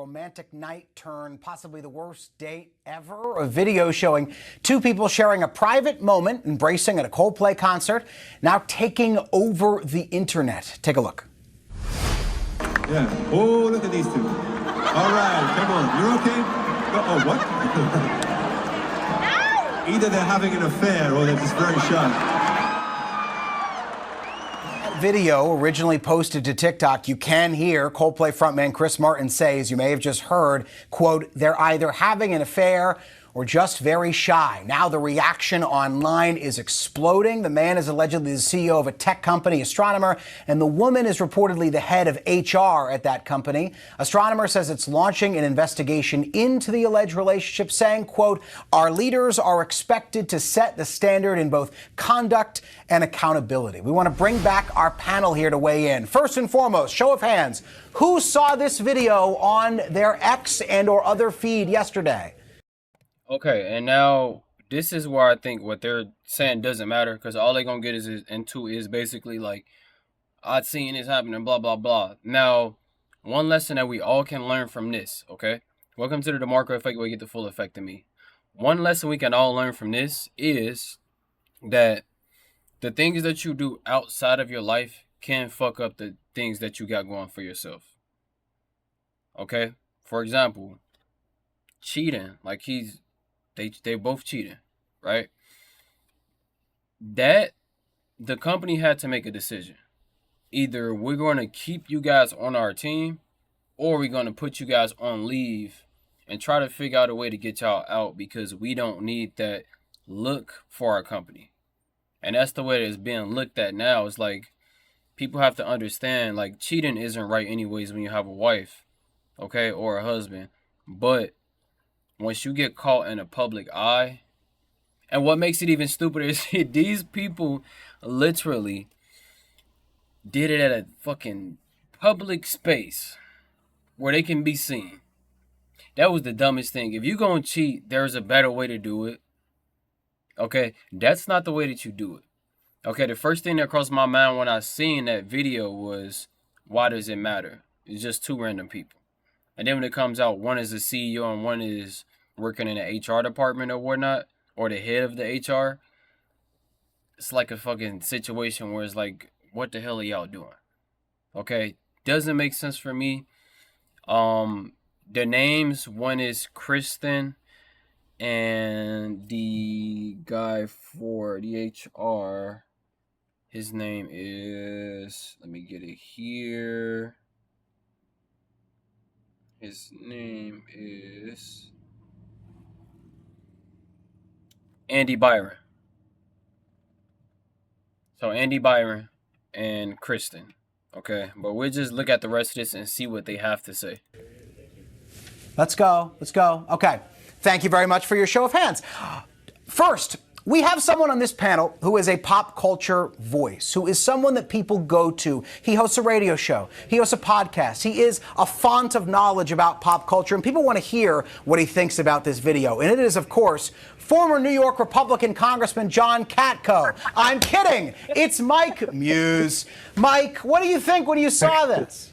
romantic night turned possibly the worst date ever. A video showing two people sharing a private moment, embracing at a ColdPlay concert, now taking over the internet. Take a look. Yeah. Oh, look at these two. All right, come on. You're okay? Oh, what? Either they're having an affair or they're just very shy. Video originally posted to TikTok, you can hear ColdPlay frontman Chris Martin say, as you may have just heard, quote, they're either having an affair or just very shy. Now the reaction online is exploding. The man is allegedly the CEO of a tech company, Astronomer, and the woman is reportedly the head of HR at that company. Astronomer says it's launching an investigation into the alleged relationship, saying, quote, our leaders are expected to set the standard in both conduct and accountability. We want to bring back our panel here to weigh in. First and foremost, show of hands, who saw this video on their X and or other feed yesterday? Okay, and now this is where I think what they're saying doesn't matter, because all they're going to get is basically like, I've seen this happening, blah, blah, blah. Now, one lesson that we all can learn from this, okay? Welcome to the DeMarkco effect where you get the full effect of me. One lesson we can all learn from this is that the things that you do outside of your life can fuck up the things that you got going for yourself. Okay? For example, cheating. Like they both cheating, right? That the company had to make a decision. Either we're going to keep you guys on our team, or we're going to put you guys on leave and try to figure out a way to get y'all out, because we don't need that look for our company. And that's the way that it's being looked at now. It's like people have to understand, like, cheating isn't right anyways when you have a wife, okay, or a husband. But once you get caught in a public eye, and what makes it even stupider is these people literally did it at a fucking public space where they can be seen. That was the dumbest thing. If you're going to cheat, there's a better way to do it. Okay? That's not the way that you do it. Okay, the first thing that crossed my mind when I seen that video was, why does it matter? It's just two random people. And then when it comes out, one is a CEO and one is working in the HR department or whatnot, or the head of the HR, it's like a fucking situation where it's like, what the hell are y'all doing? Okay, doesn't make sense for me. The names, one is Kristen, and the guy for the HR, his name is, let me get it here. His name is Andy Byron. So Andy Byron and Kristen. Okay, but we'll just look at the rest of this and see what they have to say. Let's go. Let's go. Okay. Thank you very much for your show of hands. First, we have someone on this panel who is a pop culture voice, who is someone that people go to. He hosts a radio show. He hosts a podcast. He is a font of knowledge about pop culture, and people want to hear what he thinks about this video. And it is, of course, former New York Republican Congressman John Katko. I'm kidding. It's Mike Muse. Mike, what do you think when you saw this?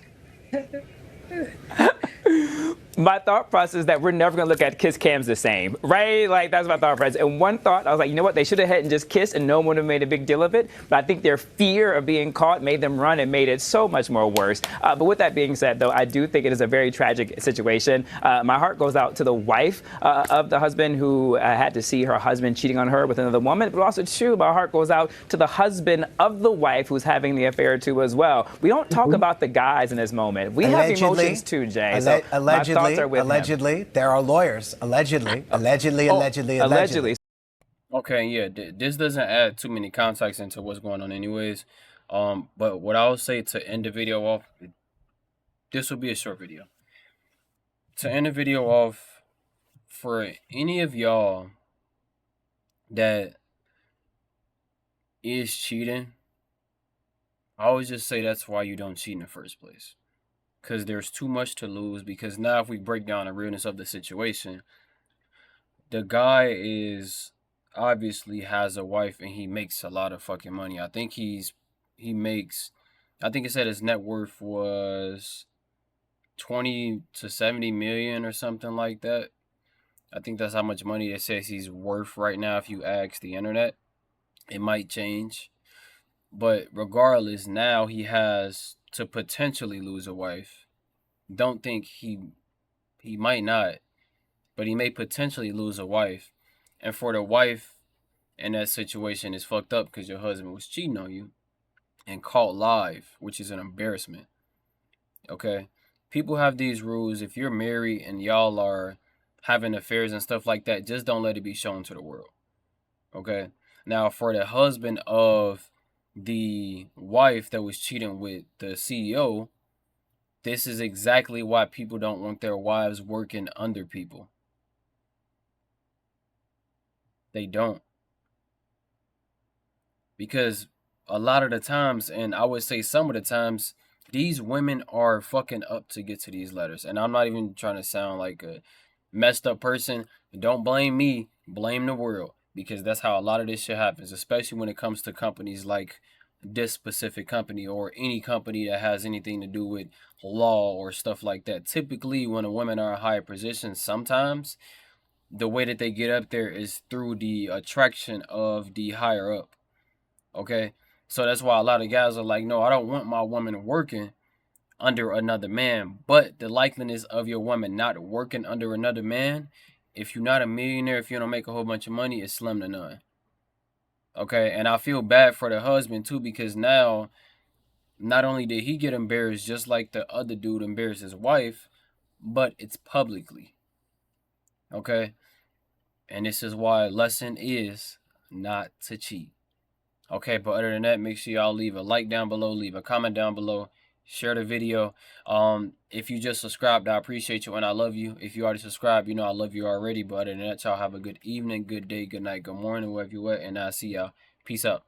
My thought process is that we're never going to look at kiss cams the same, right? Like, that's my thought process. And one thought, I was like, you know what? They should have had and just kissed and no one would have made a big deal of it. But I think their fear of being caught made them run and made it so much more worse. But with that being said, though, I do think it is a very tragic situation. My heart goes out to the wife of the husband who had to see her husband cheating on her with another woman. But also, too, my heart goes out to the husband of the wife who's having the affair, too, as well. We don't talk about the guys in this moment. We have emotions, too, Jay. So Allegedly, there are lawyers. Allegedly. Okay, yeah, this doesn't add too many context into what's going on anyways. But what I would say to end the video off, this will be a short video. To end the video off, for any of y'all that is cheating, I always just say that's why you don't cheat in the first place. Because there's too much to lose. Because now if we break down the realness of the situation, the guy is obviously has a wife and he makes a lot of fucking money. I think he makes, I think it said his net worth was 20 to 70 million or something like that. I think that's how much money it says he's worth right now if you ask the internet. It might change. But regardless, now he has to potentially lose a wife. Don't think he might not, but he may potentially lose a wife. And for the wife in that situation, it's fucked up because your husband was cheating on you and caught live, which is an embarrassment. Okay? People have these rules. If you're married and y'all are having affairs and stuff like that, just don't let it be shown to the world. Okay? Now, for the husband of the wife that was cheating with the CEO, this is exactly why people don't want their wives working under people. They don't. Because a lot of the times, and I would say some of the times, these women are fucking up to get to these letters. And I'm not even trying to sound like a messed up person. Don't blame me, blame the world. Because that's how a lot of this shit happens, especially when it comes to companies like this specific company or any company that has anything to do with law or stuff like that. Typically, when a women are in higher positions, sometimes the way that they get up there is through the attraction of the higher up. Okay? So that's why a lot of guys are like, no, I don't want my woman working under another man. But the likeliness of your woman not working under another man, if you're not a millionaire, if you don't make a whole bunch of money, it's slim to none. Okay? And I feel bad for the husband too, because now not only did he get embarrassed just like the other dude embarrassed his wife, but it's publicly. Okay? And this is why lesson is not to cheat. Okay, but other than that, make sure y'all leave a like down below, leave a comment down below, share the video. If you just subscribed, I appreciate you and I love you. If you already subscribed, you know I love you already. But other than that, y'all have a good evening, good day, good night, good morning, wherever you at, and I'll see y'all. Peace out.